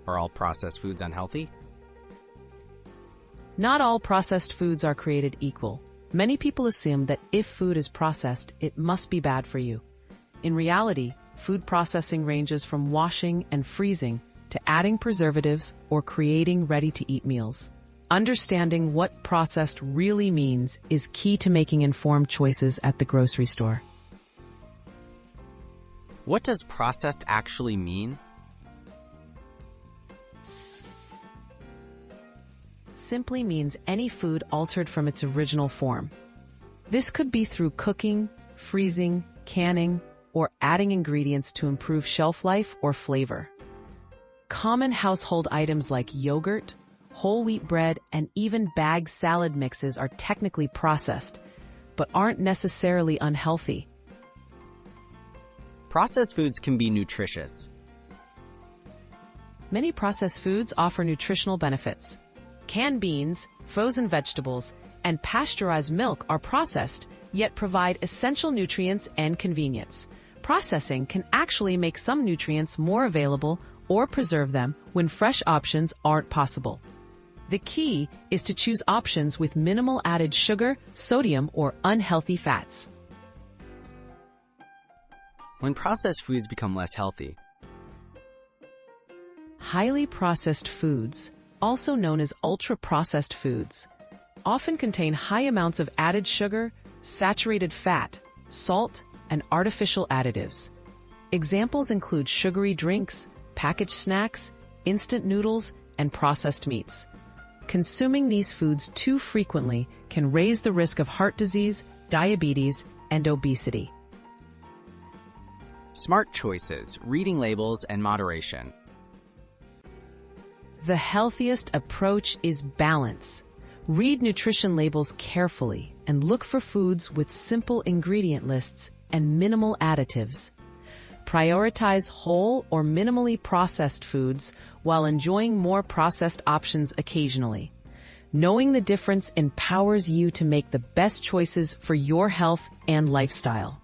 Are all processed foods unhealthy? Not all processed foods are created equal. Many people assume that if food is processed, it must be bad for you. In reality, food processing ranges from washing and freezing to adding preservatives or creating ready-to-eat meals. Understanding what processed really means is key to making informed choices at the grocery store. What does processed actually mean? Simply means any food altered from its original form. This could be through cooking, freezing, canning, or adding ingredients to improve shelf life or flavor. Common household items like yogurt, whole wheat bread, and even bagged salad mixes are technically processed, but aren't necessarily unhealthy. Processed foods can be nutritious. Many processed foods offer nutritional benefits. Canned beans, frozen vegetables, and pasteurized milk are processed, yet provide essential nutrients and convenience. Processing can actually make some nutrients more available or preserve them when fresh options aren't possible. The key is to choose options with minimal added sugar, sodium, or unhealthy fats. When processed foods become less healthy, highly processed foods, also known as ultra-processed foods, often contain high amounts of added sugar, saturated fat, salt, and artificial additives. Examples include sugary drinks, packaged snacks, instant noodles, and processed meats. Consuming these foods too frequently can raise the risk of heart disease, diabetes, and obesity. smart choices, reading labels, and moderation. The healthiest approach is balance. Read nutrition labels carefully and look for foods with simple ingredient lists and minimal additives. Prioritize whole or minimally processed foods while enjoying more processed options occasionally. Knowing the difference empowers you to make the best choices for your health and lifestyle.